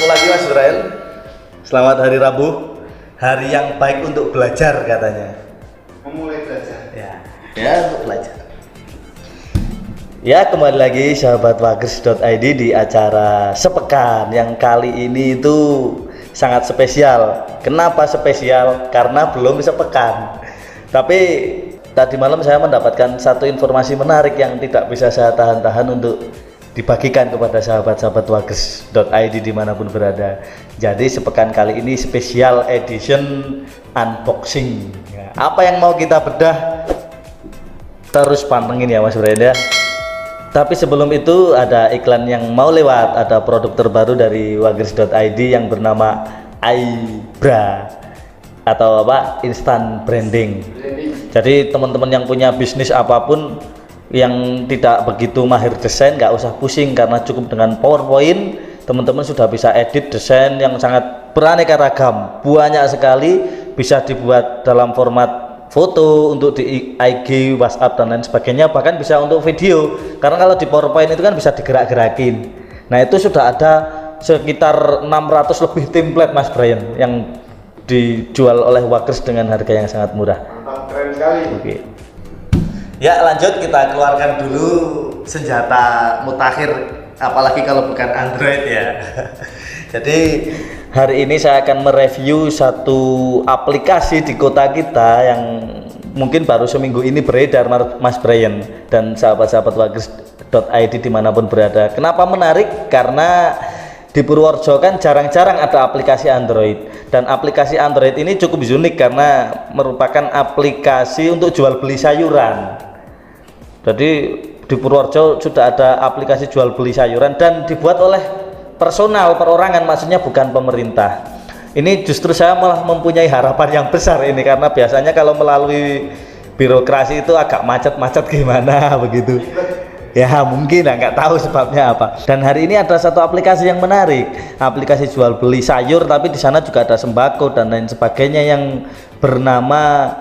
lagi Mas Israel. Selamat hari Rabu, hari yang baik untuk belajar katanya. Memulai belajar. Ya untuk belajar. Ya kembali lagi sahabat Wagers.id di acara sepekan yang kali ini itu sangat spesial. Kenapa spesial? Karena belum sepekan. Tapi tadi malam saya mendapatkan satu informasi menarik yang tidak bisa saya tahan-tahan untuk dibagikan kepada sahabat-sahabat Wagers.id dimanapun berada. Jadi sepekan kali ini special edition unboxing ya, apa yang mau kita bedah terus pantengin ya Mas Brenda. Tapi sebelum itu ada iklan yang mau lewat. Ada produk terbaru dari Wagers.id yang bernama Aibra atau apa, instant branding. Jadi teman-teman yang punya bisnis apapun yang tidak begitu mahir desain nggak usah pusing, karena cukup dengan PowerPoint teman-teman sudah bisa edit desain yang sangat beraneka ragam, banyak sekali, bisa dibuat dalam format foto untuk di IG, WhatsApp dan lain sebagainya, bahkan bisa untuk video, karena kalau di PowerPoint itu kan bisa digerak-gerakin. Nah itu sudah ada sekitar 600 lebih template Mas Brian yang dijual oleh Wagers dengan harga yang sangat murah. Mantap, keren sekali. Oke. Ya lanjut, kita keluarkan dulu senjata mutakhir, apalagi kalau bukan Android ya. Jadi hari ini saya akan mereview satu aplikasi di kota kita yang mungkin baru seminggu ini beredar Mas Brian dan sahabat-sahabat Wagers.id dimanapun berada. Kenapa menarik? Karena di Purworejo kan jarang-jarang ada aplikasi Android, dan aplikasi Android ini cukup unik karena merupakan aplikasi untuk jual beli sayuran. Jadi di Purworejo sudah ada aplikasi jual beli sayuran dan dibuat oleh personal, perorangan, maksudnya bukan pemerintah. Ini justru saya malah mempunyai harapan yang besar ini, karena biasanya kalau melalui birokrasi itu agak macet-macet gimana begitu. Ya mungkin nggak tahu sebabnya apa. Dan hari ini ada satu aplikasi yang menarik, aplikasi jual beli sayur, tapi di sana juga ada sembako dan lain sebagainya yang bernama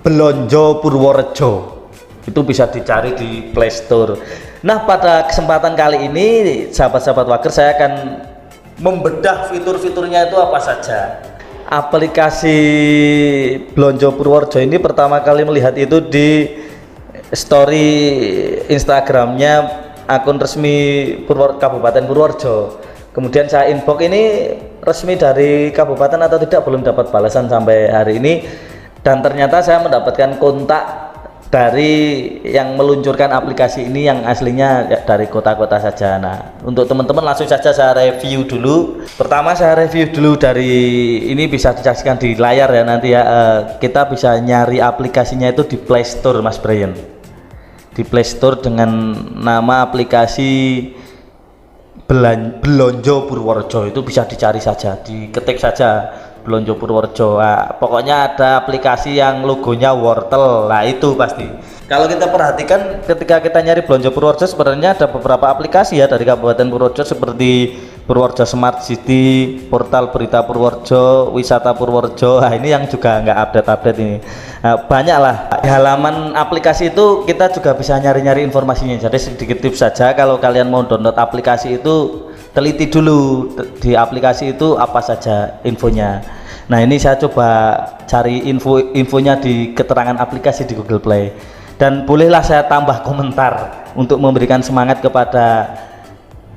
Belonjo Purworejo. Itu bisa dicari di Play Store. Nah pada kesempatan kali ini sahabat-sahabat Wagers, saya akan membedah fitur-fiturnya itu apa saja. Aplikasi Belonjo Purworejo ini pertama kali melihat itu di story Instagramnya akun resmi Kabupaten Purworejo. Kemudian saya inbox, ini resmi dari kabupaten atau tidak, belum dapat balasan sampai hari ini. Dan ternyata saya mendapatkan kontak dari yang meluncurkan aplikasi ini yang aslinya dari kota-kota saja. Nah untuk teman-teman langsung saja saya review dulu. Pertama saya review dulu dari ini, bisa disaksikan di layar ya nanti ya. Kita bisa nyari aplikasinya itu di Play Store Mas Brian. Di Play Store dengan nama aplikasi Belonjo Purworejo, itu bisa dicari saja, diketik saja Belonjo Purworejo. Nah, pokoknya ada aplikasi yang logonya wortel. Nah itu pasti. Kalau kita perhatikan ketika kita nyari Belonjo Purworejo, sebenarnya ada beberapa aplikasi ya dari Kabupaten Purworejo, seperti Purworejo Smart City, portal berita Purworejo, wisata Purworejo. Nah ini yang juga nggak update-update ini. Nah, banyak lah di halaman aplikasi itu, kita juga bisa nyari-nyari informasinya. Jadi sedikit tips saja, kalau kalian mau download aplikasi itu teliti dulu di aplikasi itu apa saja infonya. Nah ini saya coba cari infonya di keterangan aplikasi di Google Play, dan bolehlah saya tambah komentar untuk memberikan semangat kepada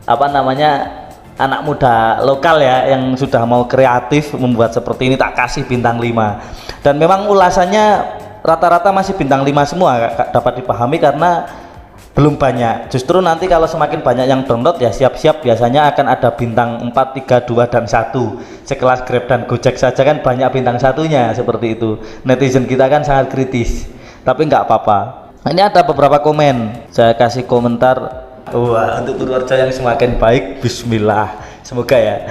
apa namanya anak muda lokal ya yang sudah mau kreatif membuat seperti ini. Tak kasih bintang 5, dan memang ulasannya rata-rata masih bintang 5 semua, dapat dipahami karena belum banyak. Justru nanti kalau semakin banyak yang download ya siap-siap biasanya akan ada bintang 4, 3, 2, dan 1. Sekelas Grab dan Gojek saja kan banyak bintang satunya, seperti itu. Netizen kita kan sangat kritis, tapi nggak apa-apa. Ini ada beberapa komen, saya kasih komentar. Wah, untuk Purworejo yang semakin baik, bismillah, semoga ya.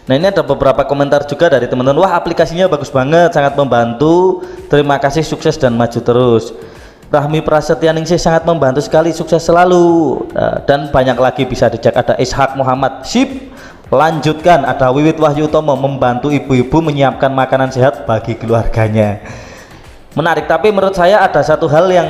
Nah ini ada beberapa komentar juga dari teman-teman. Wah aplikasinya bagus banget, sangat membantu, terima kasih, sukses dan maju terus. Rahmi Prasetyaningsih sangat membantu sekali, sukses selalu. Dan banyak lagi bisa dicek. Ada Ishak Muhammad, sip, lanjutkan. Ada Wiwit Wahyu Utomo, membantu ibu-ibu menyiapkan makanan sehat bagi keluarganya. menarik. Tapi menurut saya ada satu hal yang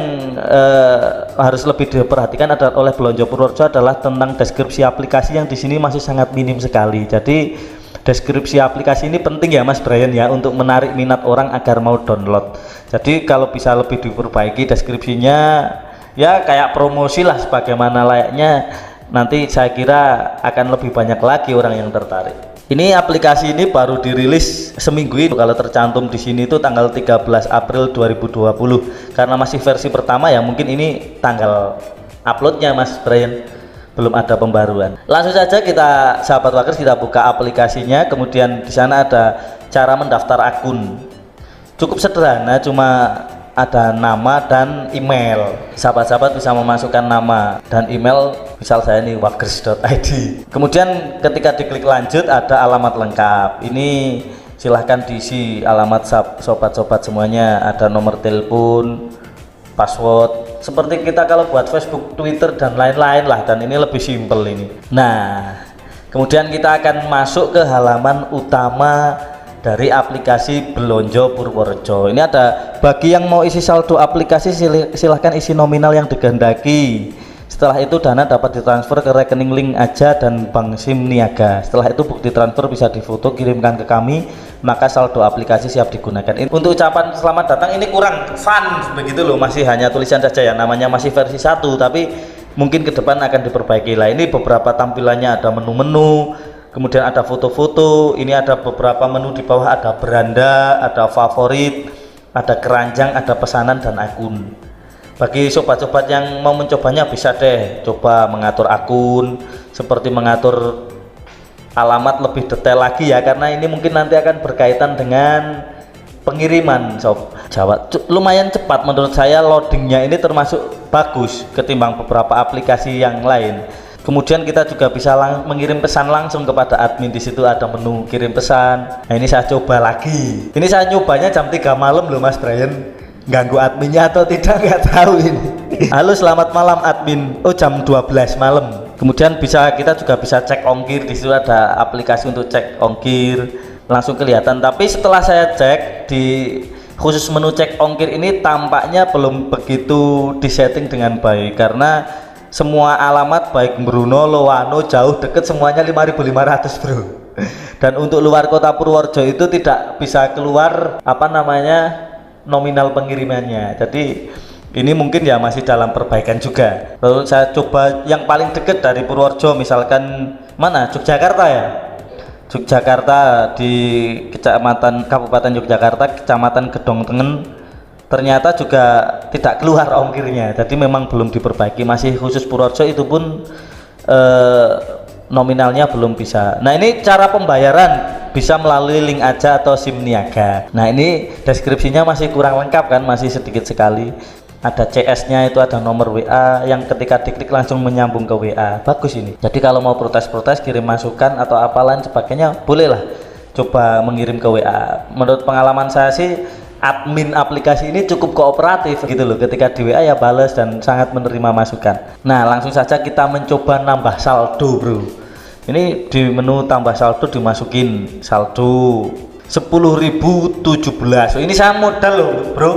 harus lebih diperhatikan oleh Belanja Purworejo adalah tentang deskripsi aplikasi yang di sini masih sangat minim sekali. Jadi deskripsi aplikasi ini penting ya Mas Brian ya, untuk menarik minat orang agar mau download. Jadi kalau bisa lebih diperbaiki deskripsinya, ya kayak promosi lah sebagaimana layaknya, nanti saya kira akan lebih banyak lagi orang yang tertarik. Ini aplikasi ini baru dirilis seminggu ini, kalau tercantum di sini itu tanggal 13 April 2020. Karena masih versi pertama ya, mungkin ini tanggal uploadnya Mas Brian, belum ada pembaruan. Langsung saja kita sahabat Wakers, kita buka aplikasinya. Kemudian di sana ada cara mendaftar akun. Cukup sederhana, cuma ada nama dan email. Sahabat-sahabat bisa memasukkan nama dan email, misal saya ini wakers.id. Kemudian ketika diklik lanjut ada alamat lengkap. Ini silahkan diisi alamat sobat-sobat semuanya, ada nomor telepon, password, seperti kita kalau buat Facebook, Twitter dan lain-lain lah, dan ini lebih simpel ini. Nah, kemudian kita akan masuk ke halaman utama dari aplikasi Belanja Purworejo. Ini ada, bagi yang mau isi saldo aplikasi silahkan isi nominal yang dikehendaki. Setelah itu dana dapat ditransfer ke rekening link aja dan bank SIM Niaga. Setelah itu bukti transfer bisa difoto kirimkan ke kami, maka saldo aplikasi siap digunakan. Untuk ucapan selamat datang ini kurang fun begitu loh, masih hanya tulisan saja ya, namanya masih versi 1, tapi mungkin ke depan akan diperbaiki lah. Ini beberapa tampilannya, ada menu-menu, kemudian ada foto-foto, ini ada beberapa menu di bawah, ada beranda, ada favorit, ada keranjang, ada pesanan dan akun. Bagi sobat-sobat yang mau mencobanya bisa deh coba mengatur akun, seperti mengatur alamat lebih detail lagi ya, karena ini mungkin nanti akan berkaitan dengan pengiriman sob. Lumayan cepat menurut saya, loadingnya ini termasuk bagus ketimbang beberapa aplikasi yang lain. Kemudian kita juga bisa mengirim pesan langsung kepada admin. Di situ ada menu kirim pesan. Nah, ini saya coba lagi. Ini saya nyobanya jam 3 malam loh Mas Brian. Ganggu adminnya atau tidak nggak tahu ini. Halo selamat malam admin. Oh, jam 12 malam. Kemudian kita juga bisa cek ongkir. Di situ ada aplikasi untuk cek ongkir, langsung kelihatan. Tapi setelah saya cek di khusus menu cek ongkir ini, tampaknya belum begitu disetting dengan baik, karena semua alamat baik Bruno, Lowano, jauh deket semuanya 5.500 bro. Dan untuk luar kota Purworejo itu tidak bisa keluar nominal pengirimannya. Jadi ini mungkin ya masih dalam perbaikan juga. Lalu saya coba yang paling dekat dari Purworejo, misalkan mana, Yogyakarta ya, Yogyakarta, di Kabupaten Yogyakarta, Kecamatan Gedong Tengen, ternyata juga tidak keluar ongkirnya. Jadi memang belum diperbaiki, masih khusus Purworejo, itu pun nominalnya belum bisa. Nah, ini cara pembayaran bisa melalui link aja atau SIM Niaga. Nah, ini deskripsinya masih kurang lengkap kan, masih sedikit sekali. Ada CS-nya, itu ada nomor WA yang ketika diklik langsung menyambung ke WA. Bagus ini. Jadi kalau mau protes-protes, kirim masukan atau apalan sebagainya, bolehlah coba mengirim ke WA. Menurut pengalaman saya sih, admin aplikasi ini cukup kooperatif gitu loh, ketika di WA ya bales dan sangat menerima masukan. Nah, langsung saja kita mencoba nambah saldo bro. Ini di menu tambah saldo dimasukin saldo 10.017. Ini saya modal loh bro,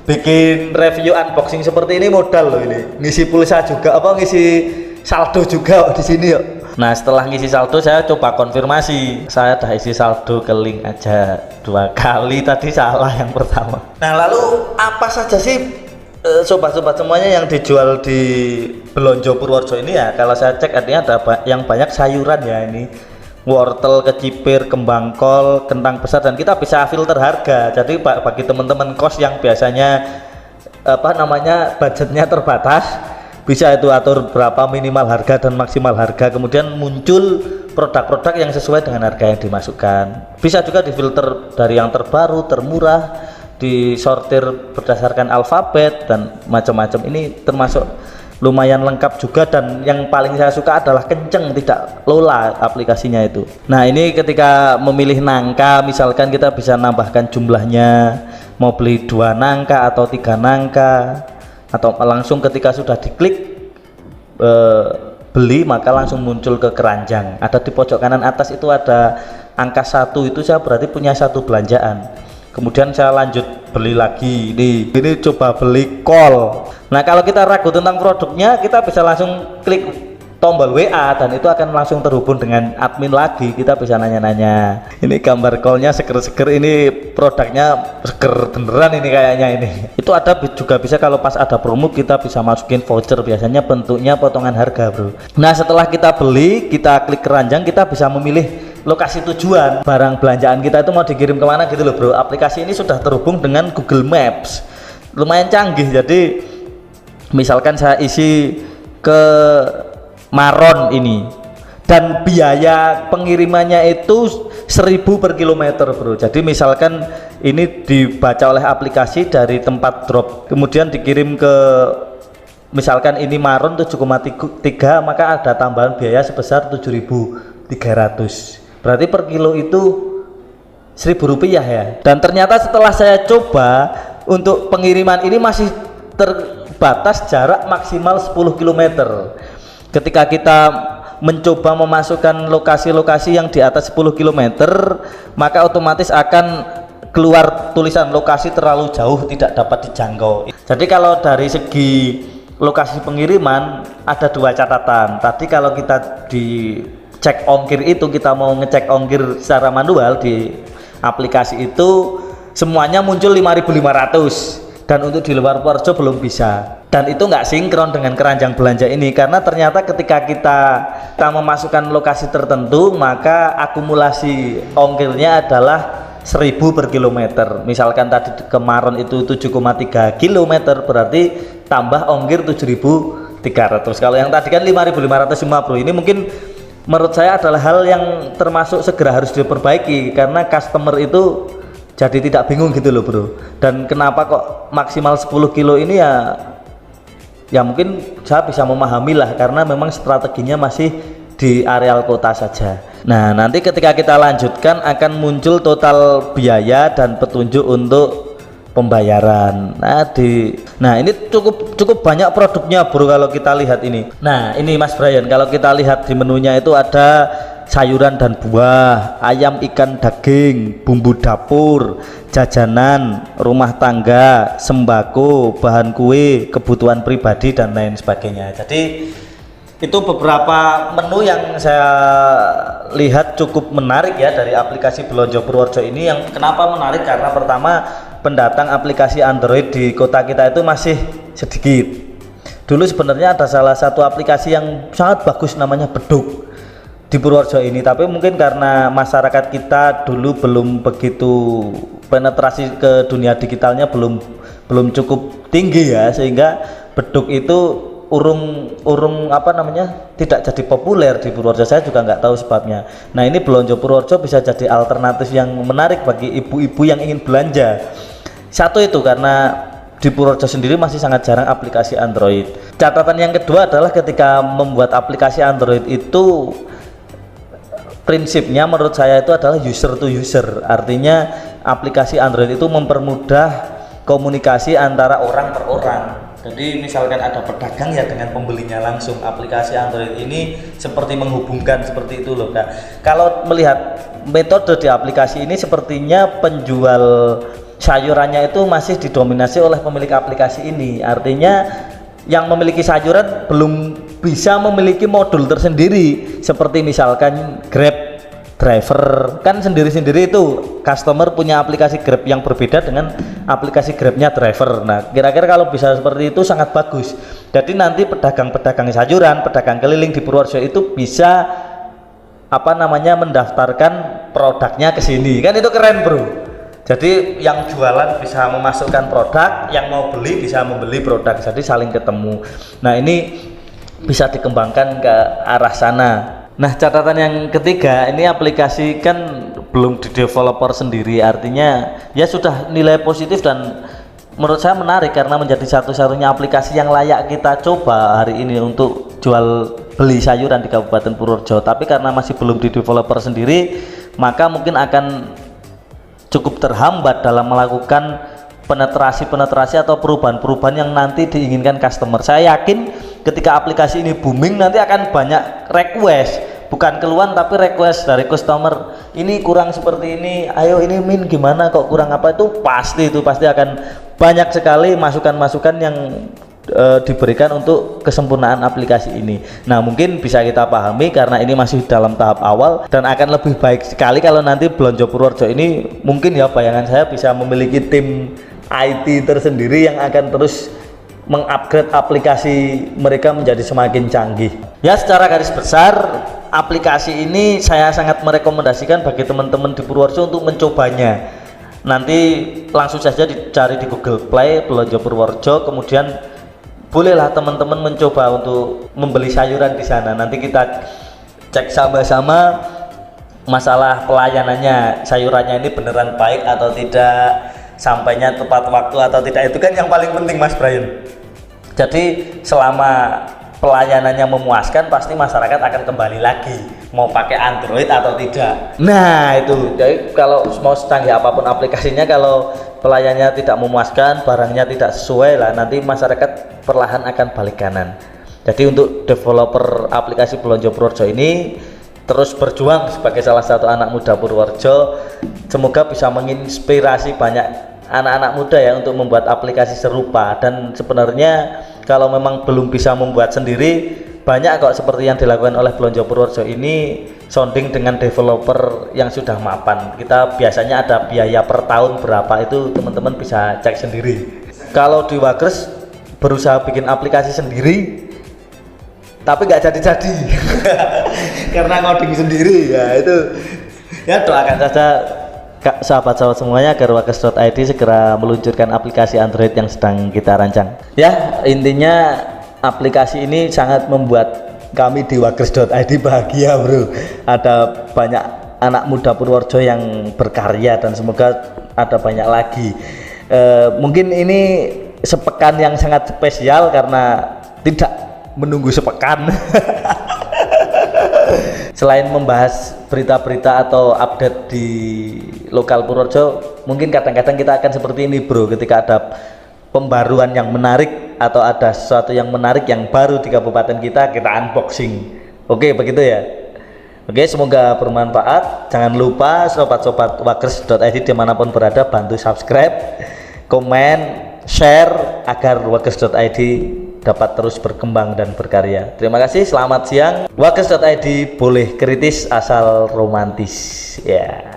bikin review unboxing seperti ini modal loh ini. Ngisi pulsa juga, ngisi saldo juga di sini yuk. Nah, setelah ngisi saldo saya coba konfirmasi, saya dah isi saldo ke link aja 2 kali, tadi salah yang pertama. Nah, lalu apa saja sih sobat-sobat semuanya yang dijual di Belanja Purworejo ini ya? Kalau saya cek artinya ada yang banyak sayuran ya, ini wortel, kecipir, kembang kol, kentang besar, dan kita bisa filter harga. Jadi bagi teman-teman kos yang biasanya budgetnya terbatas, bisa itu atur berapa minimal harga dan maksimal harga, kemudian muncul produk-produk yang sesuai dengan harga yang dimasukkan. Bisa juga difilter dari yang terbaru, termurah, disortir berdasarkan alfabet dan macam-macam. Ini termasuk lumayan lengkap juga, dan yang paling saya suka adalah kenceng, tidak lola aplikasinya itu. Nah, ini ketika memilih nangka, misalkan kita bisa nambahkan jumlahnya, mau beli 2 nangka atau 3 nangka, atau langsung ketika sudah diklik beli maka langsung muncul ke keranjang. Ada di pojok kanan atas itu ada angka 1, itu saya berarti punya 1 belanjaan. kemudian saya lanjut beli lagi. Ini coba beli kol. Nah, kalau kita ragu tentang produknya, kita bisa langsung klik tombol WA dan itu akan langsung terhubung dengan admin lagi. Kita bisa nanya-nanya. Ini gambar kolnya seger-seger, ini produknya seger beneran ini kayaknya ini. Itu ada juga bisa kalau pas ada promo kita bisa masukin voucher, biasanya bentuknya potongan harga, bro. Nah, setelah kita beli, kita klik keranjang, kita bisa memilih lokasi tujuan barang belanjaan kita itu mau dikirim kemana gitu loh, bro. Aplikasi ini sudah terhubung dengan Google Maps, lumayan canggih. Jadi misalkan saya isi ke Maron ini dan biaya pengirimannya itu 1000 per kilometer, bro. Jadi misalkan ini dibaca oleh aplikasi dari tempat drop kemudian dikirim ke misalkan ini Maron 7,3, maka ada tambahan biaya sebesar 7.300. Berarti per kilo itu 1.000 rupiah ya. Dan ternyata setelah saya coba untuk pengiriman ini masih terbatas jarak maksimal 10 km. Ketika kita mencoba memasukkan lokasi-lokasi yang di atas 10 km, maka otomatis akan keluar tulisan lokasi terlalu jauh tidak dapat dijangkau. Jadi kalau dari segi lokasi pengiriman ada dua catatan. Tadi kalau kita di cek ongkir itu, kita mau ngecek ongkir secara manual di aplikasi itu semuanya muncul 5.500 dan untuk di luar Purworejo belum bisa. Dan itu nggak sinkron dengan keranjang belanja ini karena ternyata ketika kita memasukkan lokasi tertentu maka akumulasi ongkirnya adalah 1.000 per kilometer. Misalkan tadi ke Maron itu 7,3 kilometer, berarti tambah ongkir 7.300. Kalau yang tadi kan 5.505, bro. Ini mungkin menurut saya adalah hal yang termasuk segera harus diperbaiki karena customer itu jadi tidak bingung gitu loh, bro. Dan kenapa kok maksimal 10 kilo ini ya mungkin saya bisa memahami lah karena memang strateginya masih di areal kota saja. Nah, nanti ketika kita lanjutkan akan muncul total biaya dan petunjuk untuk pembayaran. Nah, ini cukup banyak produknya, bro, kalau kita lihat ini. Nah, ini Mas Brian, kalau kita lihat di menunya itu ada sayuran dan buah, ayam, ikan, daging, bumbu dapur, jajanan, rumah tangga, sembako, bahan kue, kebutuhan pribadi dan lain sebagainya. Jadi itu beberapa menu yang saya lihat cukup menarik ya dari aplikasi Belanja Purworejo ini. Yang kenapa menarik karena pertama pendatang aplikasi Android di kota kita itu masih sedikit. Dulu sebenarnya ada salah satu aplikasi yang sangat bagus namanya Bedug di Purworejo ini, tapi mungkin karena masyarakat kita dulu belum begitu penetrasi ke dunia digitalnya belum cukup tinggi ya, sehingga Bedug itu urung tidak jadi populer di Purworejo. Saya juga nggak tahu sebabnya. Nah, ini Belanja Purworejo bisa jadi alternatif yang menarik bagi ibu-ibu yang ingin belanja. Satu itu karena di Purworejo sendiri masih sangat jarang aplikasi Android. Catatan yang kedua adalah ketika membuat aplikasi Android itu prinsipnya menurut saya itu adalah user to user. Artinya aplikasi Android itu mempermudah komunikasi antara orang per orang. Jadi misalkan ada pedagang ya dengan pembelinya langsung, aplikasi Android ini seperti menghubungkan seperti itu loh. Nah, kalau melihat metode di aplikasi ini sepertinya penjual sayurannya itu masih didominasi oleh pemilik aplikasi ini. Artinya yang memiliki sayuran belum bisa memiliki modul tersendiri seperti misalkan Grab driver, kan sendiri-sendiri itu customer punya aplikasi Grab yang berbeda dengan aplikasi Grabnya driver. Nah, kira-kira kalau bisa seperti itu sangat bagus. Jadi nanti pedagang-pedagang sayuran, pedagang keliling di Purworejo itu bisa mendaftarkan produknya ke sini. Kan itu keren, bro. Jadi yang jualan bisa memasukkan produk, yang mau beli bisa membeli produk, jadi saling ketemu. Nah, ini bisa dikembangkan ke arah sana. Nah, catatan yang ketiga, ini aplikasi kan belum di developer sendiri, artinya ya sudah nilai positif dan menurut saya menarik karena menjadi satu-satunya aplikasi yang layak kita coba hari ini untuk jual beli sayuran di Kabupaten Purworejo. Tapi karena masih belum di developer sendiri, maka mungkin akan cukup terhambat dalam melakukan penetrasi atau perubahan-perubahan yang nanti diinginkan customer. Saya yakin ketika aplikasi ini booming nanti akan banyak request, bukan keluhan tapi request dari customer, ini kurang seperti ini, ayo ini Min gimana kok kurang apa, itu pasti akan banyak sekali masukan-masukan yang diberikan untuk kesempurnaan aplikasi ini. Nah mungkin bisa kita pahami karena ini masih dalam tahap awal dan akan lebih baik sekali kalau nanti Blonjo Purworejo ini mungkin ya bayangan saya bisa memiliki tim IT tersendiri yang akan terus mengupgrade aplikasi mereka menjadi semakin canggih. Ya secara garis besar aplikasi ini saya sangat merekomendasikan bagi teman-teman di Purworejo untuk mencobanya. Nanti langsung saja dicari di Google Play Blonjo Purworejo, kemudian bolehlah teman-teman mencoba untuk membeli sayuran di sana. Nanti kita cek sama-sama masalah pelayanannya, sayurannya ini beneran baik atau tidak, sampainya tepat waktu atau tidak, itu kan yang paling penting Mas Brian. Jadi selama pelayanannya memuaskan pasti masyarakat akan kembali lagi mau pakai Android atau tidak. Nah itu, jadi kalau mau secanggih apapun aplikasinya, kalau pelayannya tidak memuaskan, barangnya tidak sesuai lah, nanti masyarakat perlahan akan balik kanan. Jadi untuk developer aplikasi Blonjo Purworejo ini terus berjuang sebagai salah satu anak muda Purworejo, semoga bisa menginspirasi banyak anak-anak muda ya untuk membuat aplikasi serupa. Dan sebenarnya kalau memang belum bisa membuat sendiri, banyak kok seperti yang dilakukan oleh Blonjo Purworejo ini, sounding dengan developer yang sudah mapan. Kita biasanya ada biaya per tahun berapa, itu teman-teman bisa cek sendiri. Kalau di Wagres berusaha bikin aplikasi sendiri tapi nggak jadi-jadi karena ngoding sendiri ya. Itu ya doakan saja sahabat-sahabat semuanya agar Wagres.id segera meluncurkan aplikasi Android yang sedang kita rancang. Ya intinya aplikasi ini sangat membuat kami di Wagres.id bahagia bro. Ada banyak anak muda Purworejo yang berkarya dan semoga ada banyak lagi. Mungkin ini sepekan yang sangat spesial karena tidak menunggu sepekan. Selain membahas berita-berita atau update di lokal Purworejo, mungkin kadang-kadang kita akan seperti ini bro, ketika ada pembaruan yang menarik atau ada sesuatu yang menarik yang baru di kabupaten kita unboxing. Oke begitu ya. Oke, semoga bermanfaat. Jangan lupa sobat-sobat Wagres.id dimanapun berada, bantu subscribe, komen, share agar Wagres.id dapat terus berkembang dan berkarya. Terima kasih, selamat siang. Wagres.id boleh kritis asal romantis ya.